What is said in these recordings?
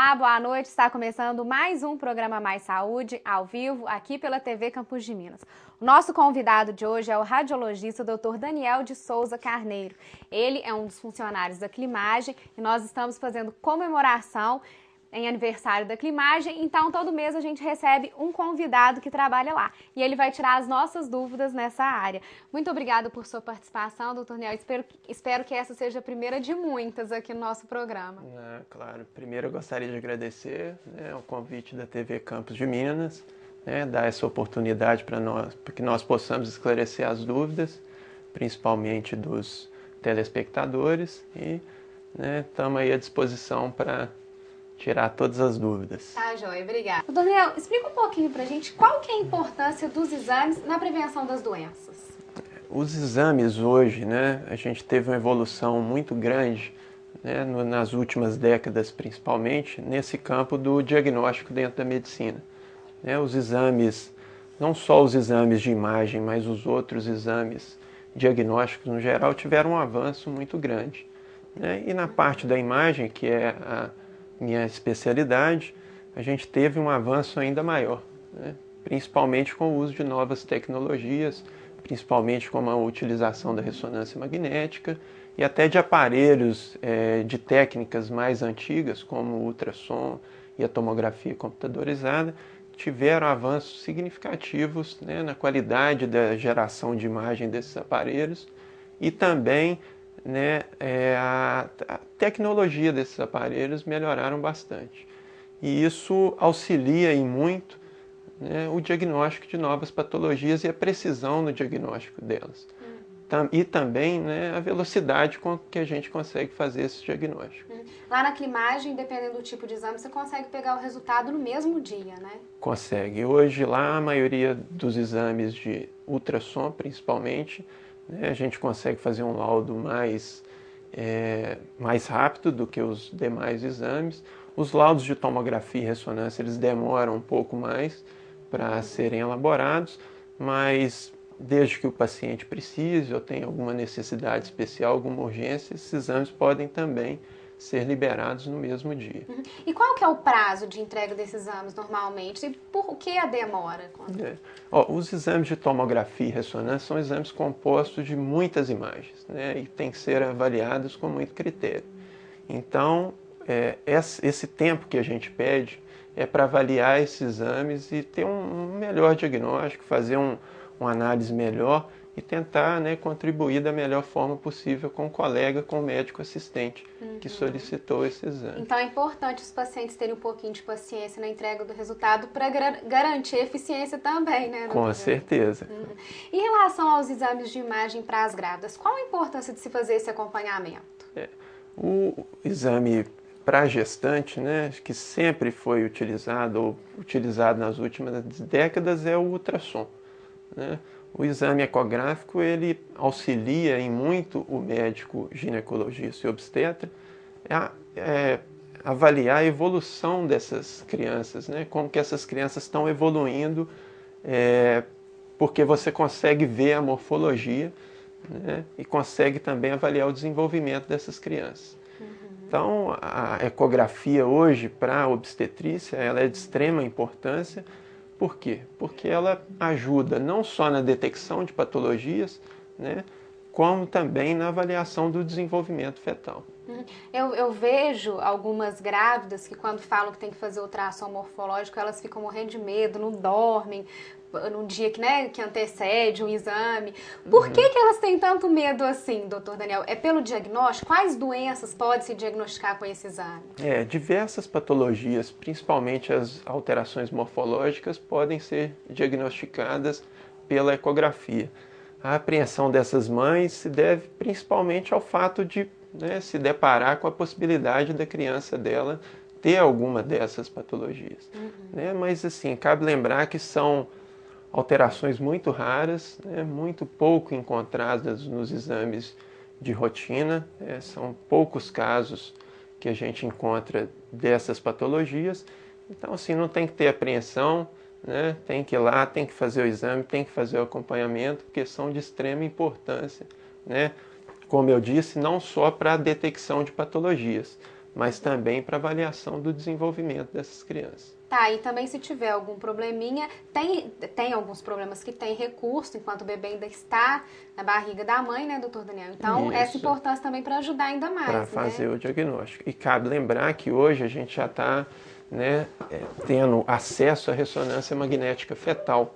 Olá, boa noite. Está começando mais um programa Mais Saúde, ao vivo, aqui pela TV Campos de Minas. O nosso convidado de hoje é o radiologista Dr. Daniel de Souza Carneiro. Ele é um dos funcionários da Climagem e nós estamos fazendo comemoração em aniversário da Climagem, então todo mês a gente recebe um convidado que trabalha lá e ele vai tirar as nossas dúvidas nessa área. Muito obrigada por sua participação, doutor Daniel. Espero que essa seja a primeira de muitas aqui no nosso programa. Claro, primeiro eu gostaria de agradecer o convite da TV Campos de Minas, dar essa oportunidade para que nós possamos esclarecer as dúvidas, principalmente dos telespectadores, e estamos aí à disposição para tirar todas as dúvidas. Tá, joia, obrigada. Daniel, explica um pouquinho pra gente qual que é a importância dos exames na prevenção das doenças. Os exames hoje, a gente teve uma evolução muito grande, nas últimas décadas principalmente, nesse campo do diagnóstico dentro da medicina. Os exames, não só os exames de imagem, mas os outros exames diagnósticos no geral, tiveram um avanço muito grande. E na parte da imagem, que é a minha especialidade, a gente teve um avanço ainda maior, principalmente com o uso de novas tecnologias, principalmente com a utilização da ressonância magnética e até de aparelhos de técnicas mais antigas, como o ultrassom e a tomografia computadorizada, tiveram avanços significativos na qualidade da geração de imagem desses aparelhos e também a tecnologia desses aparelhos melhoraram bastante. E isso auxilia em muito o diagnóstico de novas patologias e a precisão no diagnóstico delas. E também a velocidade com que a gente consegue fazer esse diagnóstico. Lá na Climagem, dependendo do tipo de exame, você consegue pegar o resultado no mesmo dia, né? Consegue. Hoje lá a maioria dos exames de ultrassom, principalmente, a gente consegue fazer um laudo mais rápido do que os demais exames. Os laudos de tomografia e ressonância eles demoram um pouco mais para serem elaborados, mas desde que o paciente precise ou tenha alguma necessidade especial, alguma urgência, esses exames podem também ser liberados no mesmo dia. E qual que é o prazo de entrega desses exames normalmente? E por que a demora? Os exames de tomografia e ressonância são exames compostos de muitas imagens, e têm que ser avaliados com muito critério. Então, esse tempo que a gente pede é para avaliar esses exames e ter um melhor diagnóstico, fazer uma análise melhor e tentar contribuir da melhor forma possível com o colega, com o médico assistente que solicitou esse exame. Então é importante os pacientes terem um pouquinho de paciência na entrega do resultado para garantir a eficiência também, né? Com certeza. Em relação aos exames de imagem para as grávidas, qual a importância de se fazer esse acompanhamento? O exame para gestante, que sempre foi utilizado ou utilizado nas últimas décadas, é o ultrassom. O exame ecográfico ele auxilia em muito o médico ginecologista e obstetra a avaliar a evolução dessas crianças, como que essas crianças estão evoluindo, porque você consegue ver a morfologia e consegue também avaliar o desenvolvimento dessas crianças. Então, a ecografia hoje para a obstetrícia ela é de extrema importância. Por quê? Porque ela ajuda não só na detecção de patologias, como também na avaliação do desenvolvimento fetal. Eu vejo algumas grávidas que quando falam que tem que fazer ultrassom morfológico, elas ficam morrendo de medo, não dormem no dia que antecede o exame. Por que elas têm tanto medo assim, doutor Daniel? É pelo diagnóstico? Quais doenças pode se diagnosticar com esse exame? Diversas patologias, principalmente as alterações morfológicas, podem ser diagnosticadas pela ecografia. A apreensão dessas mães se deve principalmente ao fato de se deparar com a possibilidade da criança dela ter alguma dessas patologias. Mas assim, cabe lembrar que são alterações muito raras, muito pouco encontradas nos exames de rotina, são poucos casos que a gente encontra dessas patologias. Então, assim, não tem que ter apreensão, tem que ir lá, tem que fazer o exame, tem que fazer o acompanhamento, porque são de extrema importância, como eu disse, não só para a detecção de patologias, mas também para avaliação do desenvolvimento dessas crianças. Tá, e também se tiver algum probleminha, tem alguns problemas que tem recurso, enquanto o bebê ainda está na barriga da mãe, né, doutor Daniel? Então, essa importância também para ajudar ainda mais, para fazer o diagnóstico. E cabe lembrar que hoje a gente já está, né, tendo acesso à ressonância magnética fetal,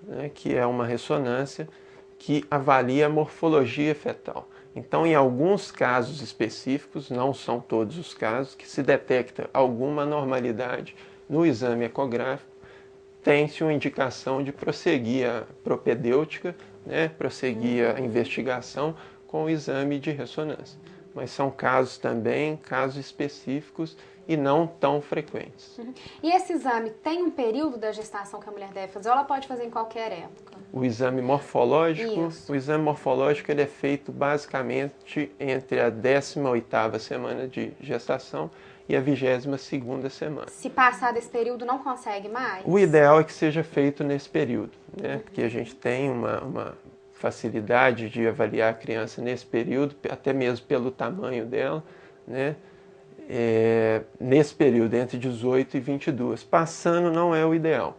né, que é uma ressonância que avalia a morfologia fetal. Então, em alguns casos específicos, não são todos os casos, que se detecta alguma anormalidade no exame ecográfico, tem-se uma indicação de prosseguir a propedêutica, né, prosseguir a investigação com o exame de ressonância. Mas são casos também, casos específicos e não tão frequentes. E esse exame tem um período da gestação que a mulher deve fazer ou ela pode fazer em qualquer época? O exame morfológico, Isso. o exame morfológico ele é feito basicamente entre a 18ª semana de gestação e a 22ª semana. Se passar desse período, não consegue mais? O ideal é que seja feito nesse período, né? Porque a gente tem uma facilidade de avaliar a criança nesse período, até mesmo pelo tamanho dela, né? Nesse período, entre 18 e 22. Passando não é o ideal.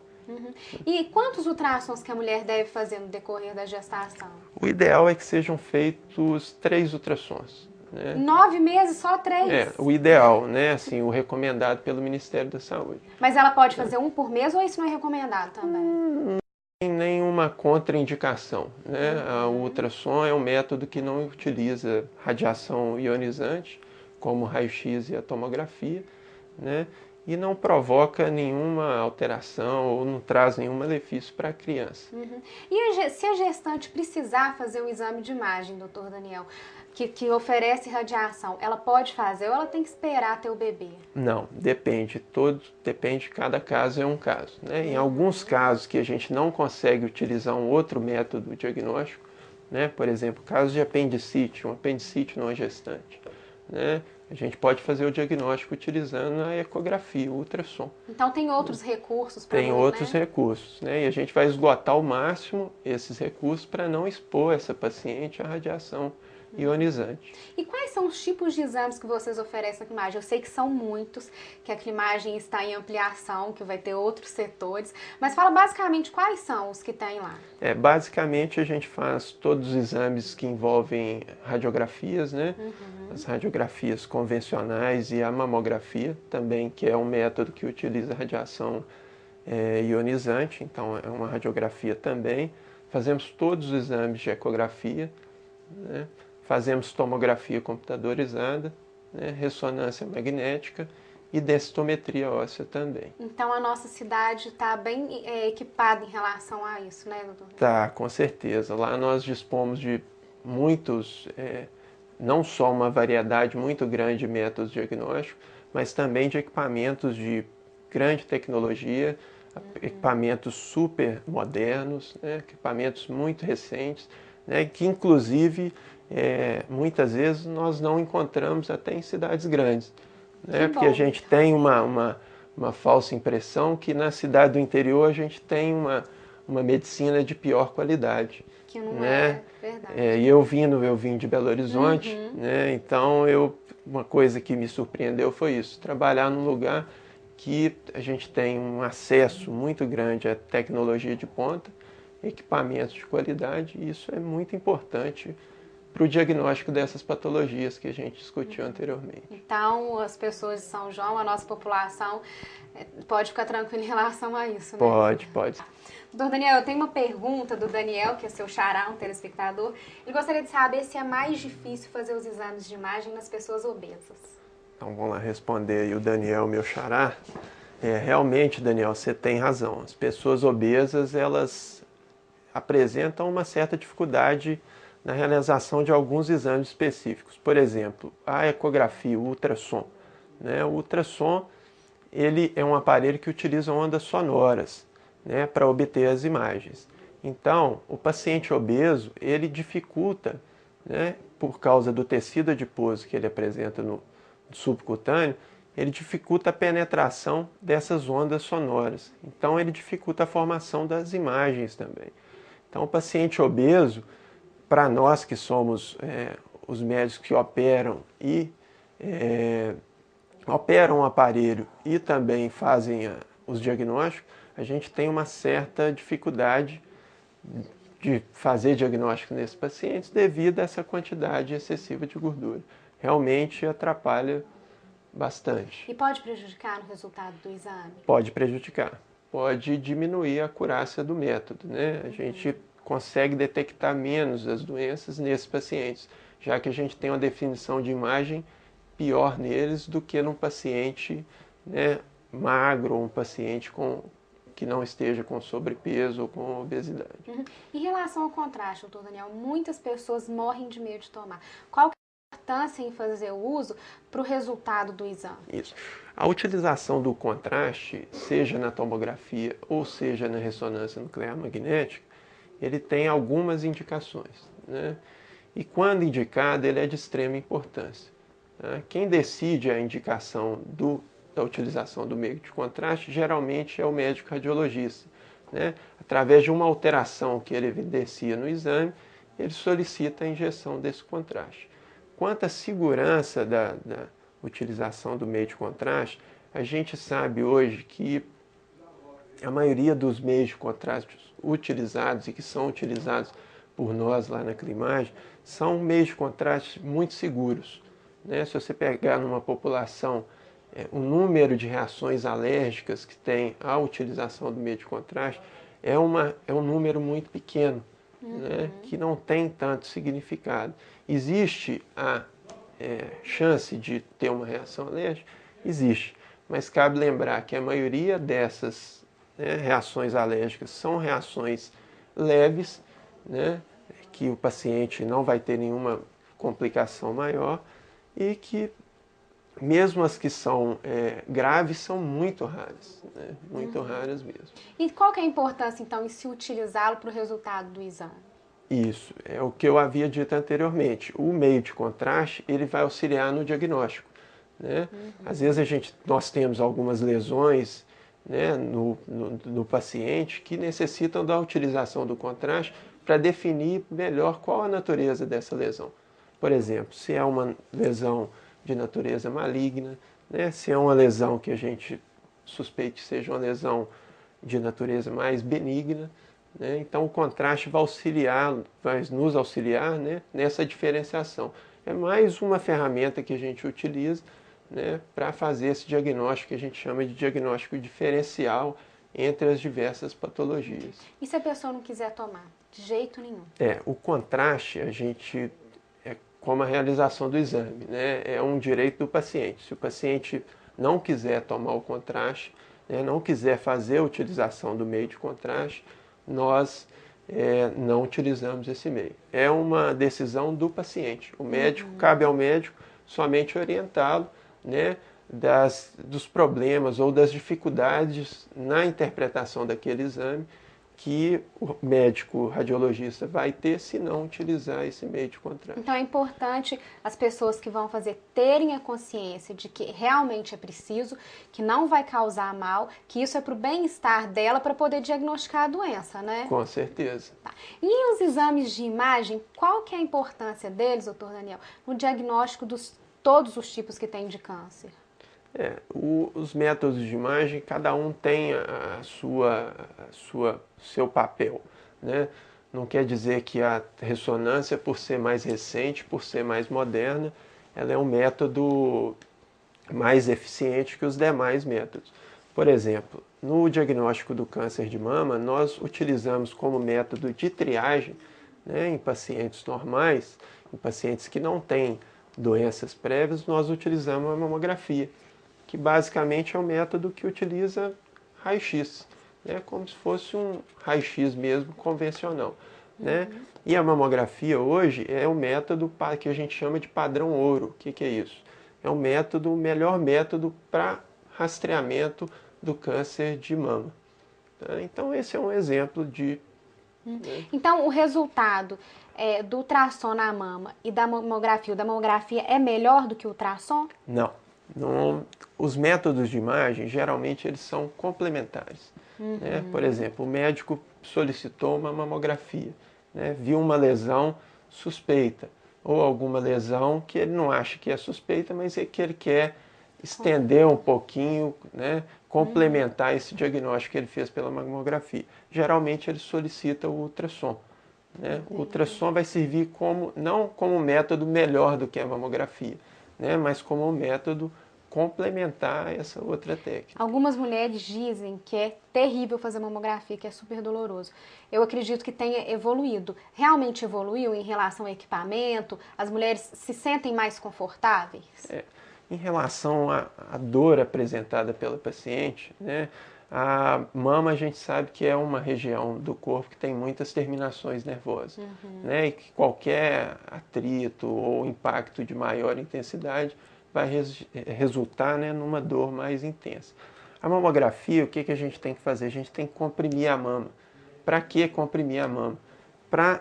E quantos ultrassons que a mulher deve fazer no decorrer da gestação? O ideal é que sejam feitos 3 ultrassons. Né? 9 meses, só 3? O ideal, né? Assim, o recomendado pelo Ministério da Saúde. Mas ela pode fazer um por mês ou isso não é recomendado também? Não tem nenhuma contraindicação, né? O ultrassom é um método que não utiliza radiação ionizante, como o raio-x e a tomografia, né? E não provoca nenhuma alteração ou não traz nenhum malefício para a criança. E se a gestante precisar fazer um exame de imagem, doutor Daniel, que oferece radiação, ela pode fazer ou ela tem que esperar ter o bebê? Não, depende. Depende, cada caso é um caso. Né? Em alguns casos que a gente não consegue utilizar um outro método diagnóstico, né? Por exemplo, caso de apendicite, um apendicite numa gestante, né? A gente pode fazer o diagnóstico utilizando a ecografia, o ultrassom. Então tem outros recursos para Tem outros recursos, né? E a gente vai esgotar ao máximo esses recursos para não expor essa paciente à radiação ionizante. E quais são os tipos de exames que vocês oferecem na Climagem? Eu sei que são muitos, que a Climagem está em ampliação, que vai ter outros setores, mas fala basicamente quais são os que tem lá. Basicamente a gente faz todos os exames que envolvem radiografias, né? As radiografias convencionais e a mamografia também, que é um método que utiliza radiação ionizante, então é uma radiografia também. Fazemos todos os exames de ecografia, né? Fazemos tomografia computadorizada, né? Ressonância magnética e densitometria óssea também. Então a nossa cidade está bem equipada em relação a isso, né, doutor? Tá, com certeza. Lá nós dispomos de muitos, não só uma variedade muito grande de métodos diagnósticos, mas também de equipamentos de grande tecnologia, equipamentos super modernos, né? Equipamentos muito recentes, né? Que inclusive muitas vezes nós não encontramos até em cidades grandes, né? Porque a gente tem uma falsa impressão que na cidade do interior a gente tem uma medicina de pior qualidade. Que não né? É verdade. E eu vim de Belo Horizonte, né? Então uma coisa que me surpreendeu foi isso, trabalhar num lugar que a gente tem um acesso muito grande à tecnologia de ponta, equipamentos de qualidade, e isso é muito importante para o diagnóstico dessas patologias que a gente discutiu anteriormente. Então, as pessoas de São João, a nossa população, pode ficar tranquila em relação a isso, né? Pode. Doutor Daniel, eu tenho uma pergunta do Daniel, que é seu xará, um telespectador. Ele gostaria de saber se é mais difícil fazer os exames de imagem nas pessoas obesas. Então, vamos lá responder aí o Daniel, meu xará. Realmente, Daniel, você tem razão. As pessoas obesas, elas apresentam uma certa dificuldade na realização de alguns exames específicos. Por exemplo, a ecografia, o ultrassom. Né? O ultrassom ele é um aparelho que utiliza ondas sonoras, né, para obter as imagens. Então, o paciente obeso, ele dificulta, né, por causa do tecido adiposo que ele apresenta no subcutâneo, ele dificulta a penetração dessas ondas sonoras. Então, ele dificulta a formação das imagens também. Então, o paciente obeso, para nós que somos os médicos que operam e operam o aparelho e também fazem os diagnósticos, a gente tem uma certa dificuldade de fazer diagnóstico nesses pacientes devido a essa quantidade excessiva de gordura. Realmente atrapalha bastante. E pode prejudicar no resultado do exame? Pode prejudicar, pode diminuir a acurácia do método, né? A gente consegue detectar menos as doenças nesses pacientes, já que a gente tem uma definição de imagem pior neles do que num paciente, né, magro ou um paciente que não esteja com sobrepeso ou com obesidade. Em relação ao contraste, doutor Daniel, muitas pessoas morrem de medo de tomar. Qual que é a importância em fazer o uso para o resultado do exame? Isso. A utilização do contraste, seja na tomografia ou seja na ressonância nuclear magnética, ele tem algumas indicações, né? E quando indicado, ele é de extrema importância. Tá? Quem decide a indicação da utilização do meio de contraste geralmente é o médico radiologista, né? Através de uma alteração que ele evidencia no exame, ele solicita a injeção desse contraste. Quanto à segurança da utilização do meio de contraste, a gente sabe hoje que a maioria dos meios de contraste utilizados e que são utilizados por nós lá na Climagem são meios de contraste muito seguros, né? Se você pegar numa população o número de reações alérgicas que tem a utilização do meio de contraste é um número muito pequeno, né? Que não tem tanto significado. Existe a chance de ter uma reação alérgica? Existe, mas cabe lembrar que a maioria dessas, né, reações alérgicas são reações leves, né, que o paciente não vai ter nenhuma complicação maior e que mesmo as que são graves são muito raras, né, muito raras mesmo. E qual que é a importância, então, em se utilizá-lo para o resultado do exame? Isso, é o que eu havia dito anteriormente. O meio de contraste, ele vai auxiliar no diagnóstico, né? Às vezes nós temos algumas lesões, né, no paciente que necessitam da utilização do contraste para definir melhor qual a natureza dessa lesão. Por exemplo, se é uma lesão de natureza maligna, né, se é uma lesão que a gente suspeite seja uma lesão de natureza mais benigna, né? Então o contraste vai nos auxiliar, né, nessa diferenciação. É mais uma ferramenta que a gente utiliza, né, para fazer esse diagnóstico que a gente chama de diagnóstico diferencial entre as diversas patologias. E se a pessoa não quiser tomar? De jeito nenhum. O contraste, é como a realização do exame, né, é um direito do paciente. Se o paciente não quiser tomar o contraste, né, não quiser fazer a utilização do meio de contraste, nós não utilizamos esse meio. É uma decisão do paciente. O médico, cabe ao médico somente orientá-lo, né, dos problemas ou das dificuldades na interpretação daquele exame que o médico radiologista vai ter se não utilizar esse meio de contraste. Então é importante as pessoas que vão fazer terem a consciência de que realmente é preciso, que não vai causar mal, que isso é para o bem-estar dela para poder diagnosticar a doença, né? Com certeza. Tá. E os exames de imagem, qual que é a importância deles, doutor Daniel, no diagnóstico dos todos os tipos que tem de câncer? Os métodos de imagem, cada um tem seu papel, né? Não quer dizer que a ressonância, por ser mais recente, por ser mais moderna, ela é um método mais eficiente que os demais métodos. Por exemplo, no diagnóstico do câncer de mama, nós utilizamos como método de triagem, né, em pacientes normais, em pacientes que não têm doenças prévias, nós utilizamos a mamografia, que basicamente é um método que utiliza raio-x, né, como se fosse um raio-x mesmo convencional, né? E a mamografia hoje é um método que a gente chama de padrão ouro. O que é isso? É um método, o melhor método para rastreamento do câncer de mama. Tá? Então esse é um exemplo de... Né? Então o resultado do ultrassom na mama e da mamografia é melhor do que o ultrassom? Não. Os métodos de imagem, geralmente, eles são complementares. Né? Por exemplo, o médico solicitou uma mamografia, né? Viu uma lesão suspeita, ou alguma lesão que ele não acha que é suspeita, mas é que ele quer estender um pouquinho, né, complementar esse diagnóstico que ele fez pela mamografia. Geralmente ele solicita o ultrassom. Né? O ultrassom vai servir não como método melhor do que a mamografia, né, mas como um método complementar essa outra técnica. Algumas mulheres dizem que é terrível fazer mamografia, que é super doloroso. Eu acredito que tenha evoluído. Realmente evoluiu em relação ao equipamento? As mulheres se sentem mais confortáveis? Em relação à dor apresentada pela paciente, né, a mama a gente sabe que é uma região do corpo que tem muitas terminações nervosas, né, e que qualquer atrito ou impacto de maior intensidade vai resultar, né, numa dor mais intensa. A mamografia, o que a gente tem que fazer? A gente tem que comprimir a mama. Para que comprimir a mama? Para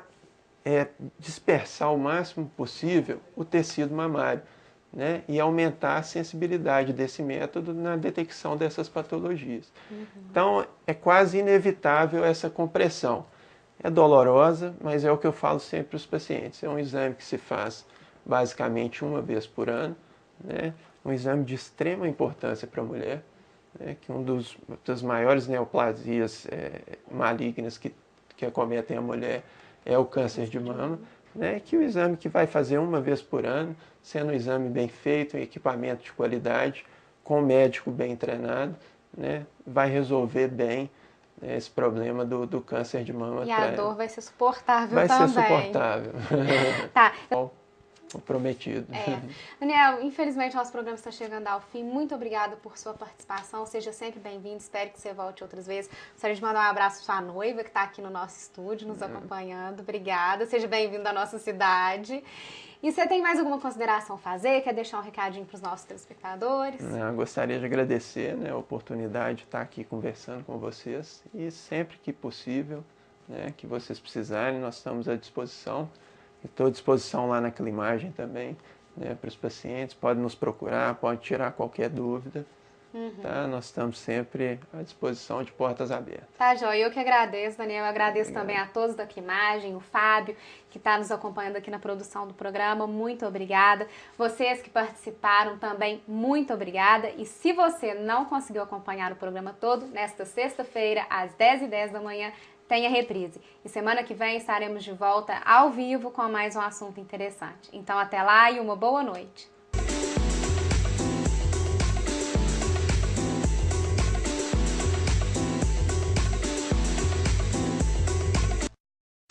dispersar o máximo possível o tecido mamário, né, e aumentar a sensibilidade desse método na detecção dessas patologias. Então, é quase inevitável essa compressão. É dolorosa, mas é o que eu falo sempre para os pacientes. É um exame que se faz basicamente uma vez por ano, né, um exame de extrema importância para a mulher, né, que das maiores neoplasias malignas que acometem a mulher é o câncer de mama, né, que o exame que vai fazer uma vez por ano, sendo um exame bem feito, um equipamento de qualidade, com um médico bem treinado, né, vai resolver bem, né, esse problema do câncer de mama. E a dor vai ser suportável vai também. Vai ser suportável. Tá. O prometido. Daniel, infelizmente nosso programa está chegando ao fim. Muito obrigada por sua participação. Seja sempre bem-vindo. Espero que você volte outras vezes. Gostaria de mandar um abraço para sua noiva que está aqui no nosso estúdio nos acompanhando. Obrigada. Seja bem-vindo à nossa cidade. E você tem mais alguma consideração a fazer? Quer deixar um recadinho para os nossos telespectadores? Eu gostaria de agradecer, né, a oportunidade de estar aqui conversando com vocês e sempre que possível, né, que vocês precisarem, nós estamos à disposição. Estou à disposição lá na Climagem também, né, para os pacientes. Pode nos procurar, pode tirar qualquer dúvida. Tá? Nós estamos sempre à disposição, de portas abertas. Tá, joia. Eu que agradeço, Daniel. Eu agradeço também a todos da Climagem, o Fábio, que está nos acompanhando aqui na produção do programa. Muito obrigada. Vocês que participaram também, muito obrigada. E se você não conseguiu acompanhar o programa todo, nesta sexta-feira, às 10h10 da manhã, tem a reprise. E semana que vem estaremos de volta ao vivo com mais um assunto interessante. Então, até lá e uma boa noite.